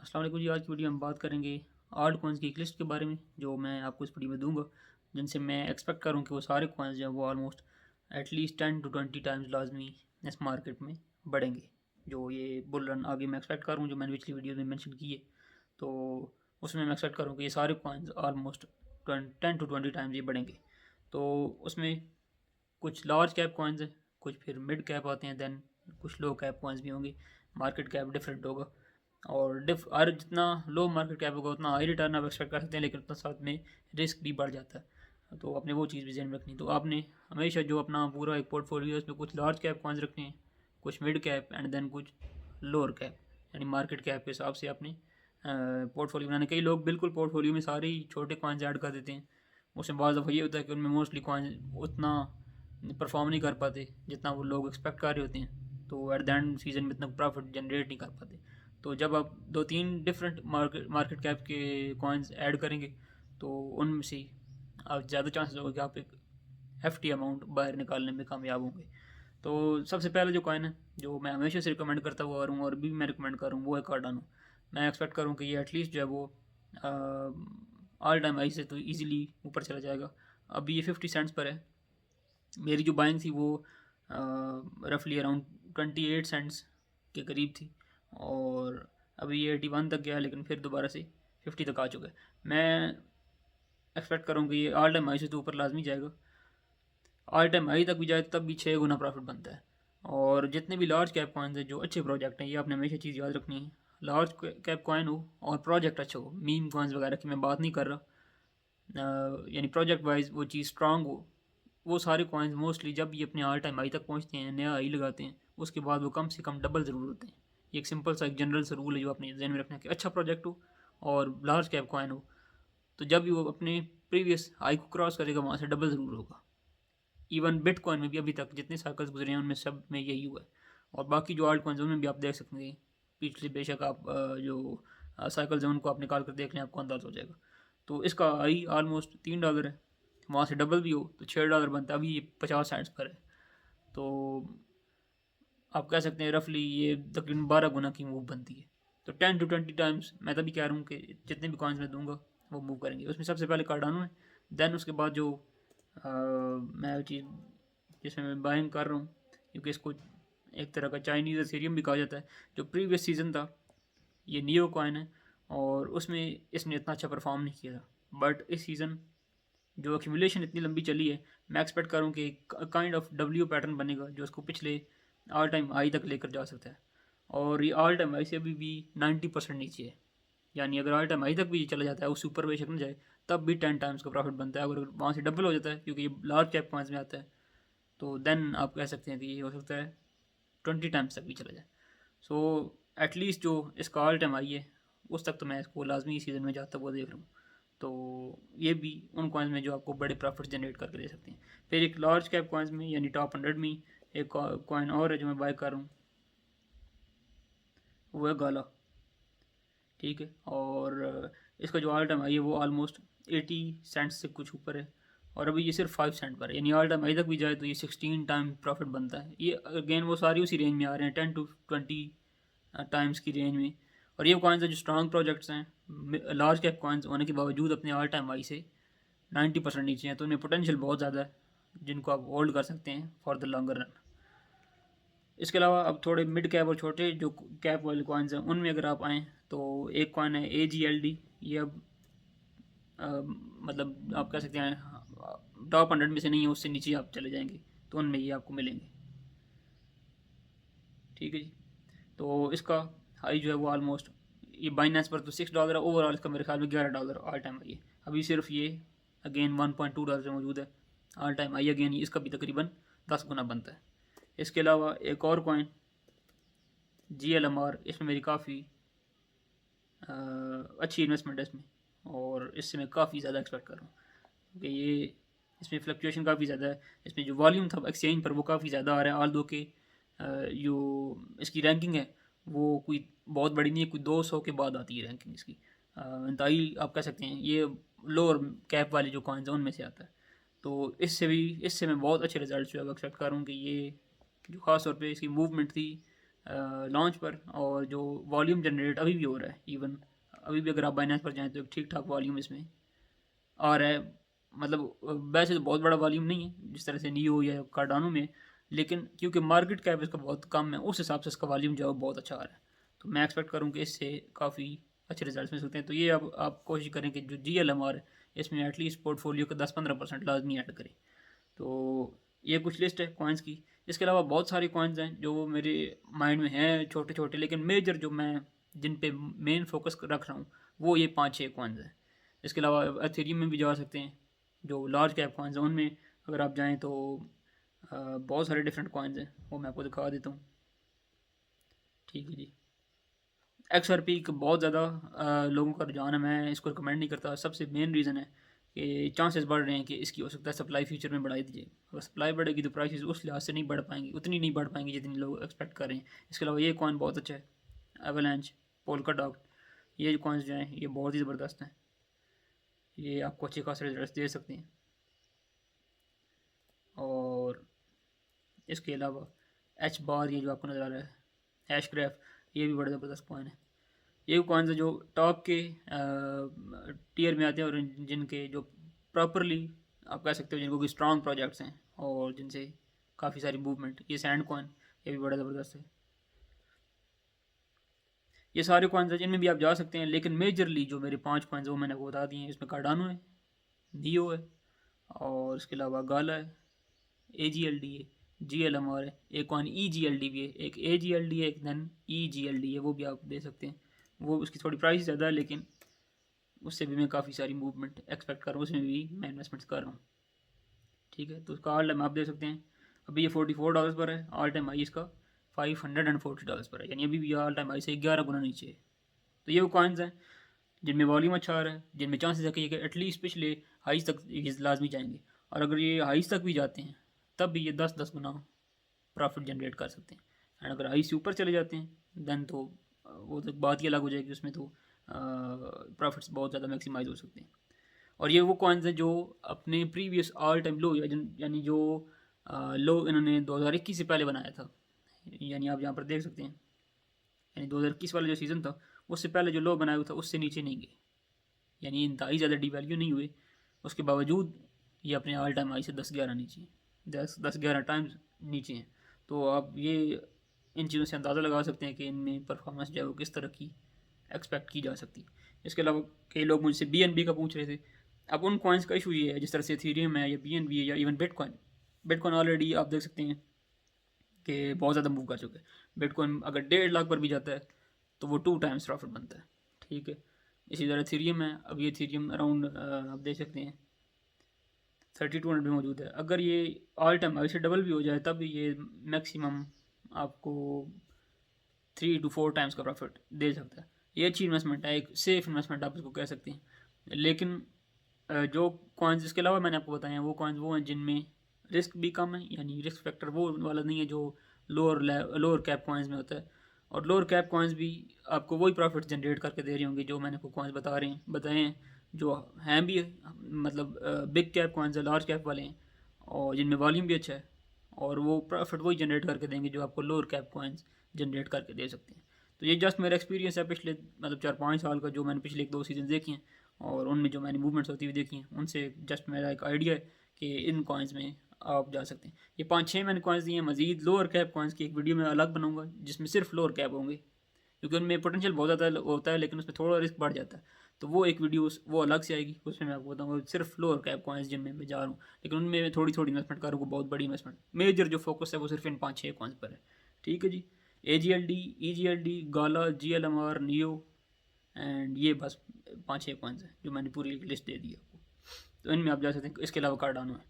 अस्सलाम वालेकुम जी। आज की वीडियो में बात करेंगे आल्ट कॉइन्स की एक लिस्ट के बारे में जो मैं आपको इस वीडियो में दूंगा, जिनसे मैं एक्सपेक्ट करूँ कि वो सारे कॉइन्स जो हैं वो ऑलमोस्ट एटलीस्ट 10 to 20 टाइम्स लाजमी इस मार्केट में बढ़ेंगे। जो ये बुल रन आगे मैं एक्सपेक्ट करूँ, जो मैंने पिछली वीडियो में मेंशन की है, तो उसमें मैं एक्सपेक्ट करूँ कि ये सारे कॉइन्स ऑलमोस्ट 10 to 20 टाइम्स ये बढ़ेंगे। तो उसमें कुछ लार्ज कैप कॉइन्स हैं, कुछ फिर मिड कैप आते हैं, देन कुछ लो कैप कॉइन्स भी होंगे। मार्केट कैप डिफरेंट होगा और हर जितना लो मार्केट कैप होगा उतना हाई रिटर्न आप एक्सपेक्ट कर सकते हैं, लेकिन उतना साथ में रिस्क भी बढ़ जाता है। तो आपने वो चीज़ भी ध्यान में रखनी। तो आपने हमेशा जो अपना पूरा एक पोर्टफोलियो है उसमें कुछ लार्ज कैप कॉइन्स रखने हैं, कुछ मिड कैप एंड देन कुछ लोअर कैप, यानी मार्केट कैप के हिसाब से आपने पोर्टफोलियो बनाने। कई लोग बिल्कुल पोर्टफोलियो में सारे ही छोटे कॉइन्स ऐड कर देते हैं। उसमें बाज़ दफ़ा ये होता है कि उनमें मोस्टली कॉइन्स उतना परफॉर्म नहीं कर पाते जितना वो लोग एक्सपेक्ट कर रहे होते हैं, तो एट द एंड सीजन में इतना प्रॉफिट जनरेट नहीं कर पाते। तो जब आप दो तीन डिफरेंट मार्केट कैप के कॉइन्स ऐड करेंगे तो उनमें से आप ज़्यादा चांसेस होगा कि आप एक hefty अमाउंट बाहर निकालने में कामयाब होंगे। तो सबसे पहले जो कॉइन है जो मैं हमेशा से रिकमेंड करता हुआ आ रहा हूँ और भी मैं रिकमेंड कर रहा हूँ वो है कार्डानो। मैं एक्सपेक्ट करूँ कि ये एटलीस्ट जो है वो ऑल टाइम हाई से तो ईजिली ऊपर चला जाएगा। अभी ये 50 सेंट्स पर है। मेरी जो बाइंग थी वो रफली अराउंड 28 सेंट्स के करीब थी और अभी ये 81 तक गया, लेकिन फिर दोबारा से 50 तक आ चुका है। मैं एक्सपेक्ट करूँ कि ये ऑल टाइम हाई से तो ऊपर लाजमी जाएगा। ऑल टाइम हाई तक भी जाए तब भी 6 गुना प्रॉफिट बनता है। और जितने भी लार्ज कैप कॉइन्स हैं जो अच्छे प्रोजेक्ट हैं, ये आपने हमेशा चीज़ याद रखनी है। लार्ज कैप कॉइन हो और प्रोजेक्ट अच्छा हो, मीम कॉइन्स वगैरह की मैं बात नहीं कर रहा, यानी प्रोजेक्ट वाइज वो चीज़ स्ट्रांग हो। वो सारे कॉइन्स मोस्टली जब ये अपने ऑल टाइम हाई तक पहुंचते हैं, नया हाई लगाते हैं, उसके बाद वो कम से कम डबल ज़रूर होते हैं। ये एक सिंपल सा एक जनरल सा रूल है जो अपने जहन में रखना है कि अच्छा प्रोजेक्ट हो और लार्ज कैप कॉइन हो तो जब भी वो अपने प्रीवियस हाई को क्रॉस करेगा वहाँ से डबल ज़रूर होगा। इवन बिटकॉइन में भी अभी तक जितने साइकिल्स गुजरे हैं उनमें सब में यही हुआ है। और बाकी जो आल्ट कॉइन्स उनमें भी आप देख सकते हैं पिछले, बेशक आप जो साइकिल्स हैं उनको आप निकाल कर देख लें, आपको अंदाज़ हो जाएगा। तो इसका आई ऑलमोस्ट $3 है, वहाँ से डबल भी हो तो $6 बनता है। अभी ये 50 सेंट्स पर है, तो आप कह सकते हैं रफली ये तकरीबन 12 गुना की मूव बनती है। तो 10 to 20 टाइम्स मैं तभी कह रहा हूँ कि जितने भी कॉइन्स मैं दूंगा वो मूव करेंगे। उसमें सबसे पहले कार्डानो है, देन उसके बाद जो मैं चीज़ जिसमें मैं बाइंग कर रहा हूँ, क्योंकि इसको एक तरह का चाइनीज़ सीरियम भी कहा जाता है। जो प्रीवियस सीज़न था ये नियो कॉइन है और उसमें इसने इतना अच्छा परफॉर्म नहीं किया था, बट इस सीज़न जो एक्यूमुलेशन इतनी लंबी चली है, मैं एक्सपेक्ट करूँ कि काइंड ऑफ डब्ल्यू पैटर्न बनेगा जो उसको पिछले ऑल टाइम हाई तक लेकर जा सकता है। और ये ऑल टाइम हाई से अभी भी 90% नीचे है, यानी अगर ऑल टाइम हाई तक भी चला जाता है, उससे ऊपर बेशक न जाए, तब भी 10 टाइम्स का प्रॉफिट बनता है। अगर वहाँ से डबल हो जाता है, क्योंकि ये लार्ज कैप कॉइन्स में आता है, तो देन आप कह सकते हैं कि ये हो सकता है 20 टाइम्स तक भी चला जाए। सो एटलीस्ट जो इसका ऑल टाइम हाई है उस तक तो मैं इसको लाजमी इस सीज़न में जाता हुआ देख रहा हूँ। तो ये भी उन कॉइन्स में जो आपको बड़े प्रॉफिट जनरेट करके दे सकते हैं। फिर एक लार्ज कैप कॉइन्स में यानी टॉप 100 में एक कॉइन और है जो मैं बाय कर रहा हूँ, वो है गाला। ठीक है, और इसका जो ऑल टाइम हाई है वो ऑलमोस्ट 80 सेंट्स से कुछ ऊपर है और अभी ये सिर्फ 5 सेंट पर है, यानी ऑल टाइम हाई तक भी जाए तो ये 16 टाइम प्रॉफिट बनता है। ये अगेन वो सारी उसी रेंज में आ रहे हैं, 10 to 20 टाइम्स की रेंज में। और ये कॉइन्स हैं जो स्ट्रॉन्ग प्रोजेक्ट्स हैं, लार्ज कैप कॉइन्स होने के बावजूद अपने ऑल टाइम हाई से 90% नीचे हैं, तो उनमें पोटेंशियल बहुत ज़्यादा है जिनको आप होल्ड कर सकते हैं फॉर द लॉन्गर रन। इसके अलावा अब थोड़े मिड कैप और छोटे जो कैप वाले कॉइन्स हैं उनमें अगर आप आएँ तो एक कॉइन है AGLD। ये अब मतलब आप कह सकते हैं टॉप 100 में से नहीं है, उससे नीचे आप चले जाएंगे तो उनमें ये आपको मिलेंगे। ठीक है जी, तो इसका हाई जो है वो ऑलमोस्ट ये बाइनेंस पर तो $6 है, ओवरऑल इसका मेरे ख्याल में $11 ऑल टाइम हाई है। अभी सिर्फ ये अगेन $1.2 से मौजूद है ऑल टाइम हाई, अगेन इसका भी तकरीबन 10 गुना बनता है। इसके अलावा एक और कॉइन GLMR, इसमें मेरी काफ़ी अच्छी इन्वेस्टमेंट है इसमें, और इससे मैं काफ़ी ज़्यादा एक्सपेक्ट कर रहा हूँ क्योंकि ये इसमें फ्लक्चुएशन काफ़ी ज़्यादा है। इसमें जो वॉल्यूम था एक्सचेंज पर वो काफ़ी ज़्यादा आ रहा है, आल दो के जो इसकी रैंकिंग है वो कोई बहुत बड़ी नहीं है, कोई 200 के बाद आती है रैंकिंग इसकी। इंतहाई आप कह सकते हैं ये लोअर कैप वाले जो कॉइन्स हैं उनमें से आता है। तो इससे मैं बहुत अच्छे रिजल्ट जो है एक्सपेक्ट कर रहा हूँ कि ये जो ख़ास तौर पे इसकी मूवमेंट थी लॉन्च पर, और जो वॉल्यूम जनरेट अभी भी हो रहा है, इवन अभी भी अगर आप बाइनेंस पर जाएँ तो एक ठीक ठाक वॉल्यूम इसमें आ रहा है। मतलब वैसे तो बहुत बड़ा वॉल्यूम नहीं है जिस तरह से नियो या कार्डानो में, लेकिन क्योंकि मार्केट कैप इसका बहुत कम है, उस हिसाब से इसका वॉल्यूम जो है बहुत अच्छा आ रहा है। तो मैं एक्सपेक्ट करूँ कि इससे काफ़ी अच्छे रिजल्ट मिल सकते हैं। तो ये अब आप कोशिश करें कि जो GLMR है इसमें एटलीस्ट पोर्टफोलियो का 10-15% लाजमी ऐड करें। तो ये कुछ लिस्ट है कॉइन्स की। इसके अलावा बहुत सारी कॉइन्स हैं जो मेरे माइंड में हैं छोटे छोटे, लेकिन मेजर जो मैं जिन पे मेन फोकस रख रहा हूँ वो ये 5-6 कॉइन्स हैं। इसके अलावा एथेरियम में भी जा सकते हैं, जो लार्ज कैप कॉइन्स हैं उनमें अगर आप जाएँ तो बहुत सारे डिफरेंट कॉइन्स हैं, वो मैं आपको दिखा देता हूँ। ठीक है जी। XRP का बहुत ज़्यादा लोगों का रुझान है, मैं इसको रिकमेंड नहीं करता। सबसे मेन रीज़न है कि चांसेस बढ़ रहे हैं कि इसकी हो सकता है सप्लाई फ्यूचर में बढ़ाई दीजिए। अगर सप्लाई बढ़ेगी तो प्राइसेस उस लिहाज से नहीं बढ़ पाएंगी, उतनी नहीं बढ़ पाएंगी जितनी लोग एक्सपेक्ट कर रहे हैं। इसके अलावा ये कॉइन बहुत अच्छा है, एवलांच, पोल्काडॉट, ये जो कॉइन्स जो हैं ये बहुत ही ज़बरदस्त हैं, ये आपको अच्छे खासे रिजल्ट दे सकते हैं। और इसके अलावा एच बार, ये जो आपको नज़र आ रहा है, हैश ग्राफ, ये भी बड़ा ज़बरदस्त कॉइन है। ये कॉइन्स है जो टॉप के टीयर में आते हैं और जिनके जो प्रॉपरली आप कह सकते हो जिनको कि स्ट्रॉन्ग प्रोजेक्ट्स हैं और जिनसे काफ़ी सारी मूवमेंट। ये सैंड कॉइन, ये भी बड़ा ज़बरदस्त है। ये सारे कॉइन्स हैं जिनमें भी आप जा सकते हैं, लेकिन मेजरली जो मेरे 5 कॉइन्स वो मैंने आपको बता दिए हैं। इसमें कार्डानो है, नियो है, और इसके अलावा गाला है, AGLD है, GLMR है, एक कॉइन EGLD भी है, एक AGLD है, एक देन EGLD है, वो भी आप दे सकते हैं। वो उसकी थोड़ी प्राइस ज़्यादा है, लेकिन उससे भी मैं काफ़ी सारी मूवमेंट एक्सपेक्ट कर रहा हूँ, उसमें भी मैं इन्वेस्टमेंट्स कर रहा हूँ। ठीक है, तो उसका ऑल टाइम आप दे सकते हैं। अभी ये $44 पर है, ऑल टाइम हाई इसका $540 पर है, यानी अभी भी ऑल टाइम हाई से 11 गुना नीचे है। तो ये वो कॉइन्स हैं जिनमें वॉल्यूम अच्छा आ रहा है, जिनमें चांसेस है कि ये एटलीस्ट पिछले हाइस तक ये लाजमी जाएंगे, और अगर ये हाइस तक भी जाते हैं तब भी ये 10-10 गुना प्रॉफिट जनरेट कर सकते हैं। एंड अगर हाई से ऊपर चले जाते हैं देन तो वो तो बात ही अलग हो जाएगी, उसमें तो प्रॉफिट्स बहुत ज़्यादा मैक्सिमाइज हो सकते हैं। और ये वो कॉइन्स हैं जो अपने प्रीवियस ऑल टाइम लो, यानी जो लो इन्होंने 2021 से पहले बनाया था, यानी आप यहाँ पर देख सकते हैं, यानी 2021 वाला जो सीज़न था उससे पहले जो लो बनाया हुआ था उससे नीचे नहीं गए, यानी इंतहाई ज़्यादा डिवैल्यू नहीं हुए। उसके बावजूद ये अपने ऑल टाइम हाई से 10-11 नीचे, 10-11 टाइम्स नीचे हैं। तो आप ये इन चीज़ों से अंदाज़ा लगा सकते हैं कि इनमें परफॉर्मेंस जो है वो किस तरह की एक्सपेक्ट की जा सकती है। इसके अलावा कई लोग मुझसे BNB का पूछ रहे थे। अब उन कॉइन्स का इशू ये है, जिस तरह से एथेरियम है या BNB है या इवन बिटकॉइन, बिटकॉइन ऑलरेडी आप देख सकते हैं कि बहुत ज़्यादा मूव कर चुके हैं। बिटकॉइन अगर 1.5 लाख पर भी जाता है तो वो 2 टाइम्स प्रॉफिट बनता है। ठीक है, इसी तरह एथेरियम है, अब ये एथेरियम अराउंड आप देख सकते हैं 3200 में मौजूद है। अगर ये ऑल टाइम हाई से डबल भी हो जाए तब भी ये मैक्सिमम आपको 3 to 4 टाइम्स का प्रॉफिट दे सकता है। ये अच्छी इन्वेस्टमेंट है, एक सेफ इन्वेस्टमेंट आप इसको कह सकते हैं। लेकिन जो कॉइन्स इसके अलावा मैंने आपको बताए हैं वो कॉइन्स वो हैं जिनमें रिस्क भी कम है, यानी रिस्क फैक्टर वो वाला नहीं है जो लोअर कैप कॉइन्स में होता है। और लोअर कैप कॉइन्स भी आपको वही प्रॉफिट जनरेट करके दे रहे होंगे जो मैंने आपको कॉइन्स बताए हैं, जो हैं भी मतलब बिग कैप कॉइन्स है, लार्ज कैप वाले हैं, और जिनमें वॉल्यूम भी अच्छा है, और वो प्रॉफिट वही जनरेट करके देंगे जो आपको लोअर कैप कॉइन्स जनरेट करके दे सकते हैं। तो ये जस्ट मेरा एक्सपीरियंस है पिछले मतलब 4-5 साल का, जो मैंने पिछले 1-2 सीजन देखे हैं और उनमें जो मैंने मूवमेंट्स होती हुई देखी हैं उनसे जस्ट मेरा एक आइडिया है कि इन कॉइन्स में आप जा सकते हैं। ये 5-6 मैंने कॉइन्स दिए हैं, मजीद लोअर कैप कॉइन्स की एक वीडियो में अलग बनाऊंगा जिसमें सिर्फ लोअर कैप होंगे, क्योंकि उनमें पोटेंशियल बहुत ज़्यादा होता है लेकिन उसमें थोड़ा रिस्क बढ़ जाता है। तो वो एक वीडियो वो अलग से आएगी, उसमें मैं आपको बताऊँगा सिर्फ लोअर कैप कॉइन्स जिनमें मैं जा रहा हूँ, लेकिन उनमें मैं थोड़ी थोड़ी इन्वेस्टमेंट करूँगा, बहुत बड़ी इन्वेस्टमेंट। मेजर जो फोकस है वो सिर्फ इन 5-6 कॉइन्स पर है। ठीक है जी, AGLD, EGLD, gala, GLMR, neo, and ये बस 5-6 कॉइन्स हैं जो मैंने पूरी लिस्ट दे दी आपको, तो इनमें आप जा सकते हैं। इसके अलावा कार्डानो है।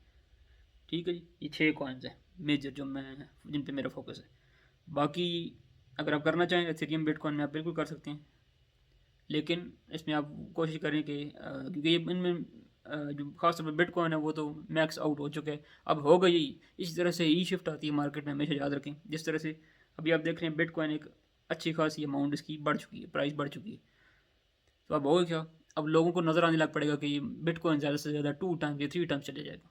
ठीक है जी, ये 6 कॉइन्स हैं मेजर जो मैं जिन पे मेरा फोकस है। बाकी अगर आप करना चाहें एथेरियम बिटकॉइन में आप बिल्कुल कर सकते हैं, लेकिन इसमें आप कोशिश करें कि क्योंकि ये इनमें जो खासतौर पर बिटकॉइन है वो तो मैक्स आउट हो चुका है, अब हो गई यही। इसी तरह से ई शिफ्ट आती है मार्केट में, हमेशा याद रखें। जिस तरह से अभी आप देख रहे हैं बिटकॉइन एक अच्छी खासी अमाउंट इसकी बढ़ चुकी है, प्राइस बढ़ चुकी है, तो अब होगा क्या, अब लोगों को नज़र आने लग पड़ेगा कि बिटकॉइन ज़्यादा से ज़्यादा 2 टाइम्स या 3 टाइम्स चले जाएगा।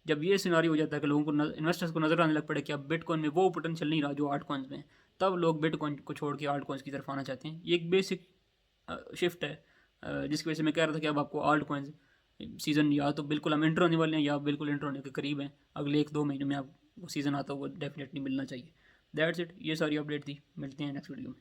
जब ये सिनारी हो जाता है कि लोगों को इन्वेस्टर्स को नज़र आने लग पड़े कि अब बिटकॉइन में वो पोटेंशियल नहीं रहा जो आर्ट कॉइन्स में, तब लोग बिटकॉइन को छोड़ के आल्ट कॉइन्स की तरफ आना चाहते हैं। ये एक बेसिक शिफ्ट है जिसकी वजह से मैं कह रहा था कि अब आपको आल्ट कॉइन्स सीज़न या तो बिल्कुल हम इंटर होने वाले हैं या बिल्कुल इंटर होने के करीब हैं, अगले 1-2 महीने में आपको सीज़न आता है वो डेफिनेटली मिलना चाहिए। दैट्स इट, ये सारी अपडेट थी, मिलते हैं नेक्स्ट वीडियो में।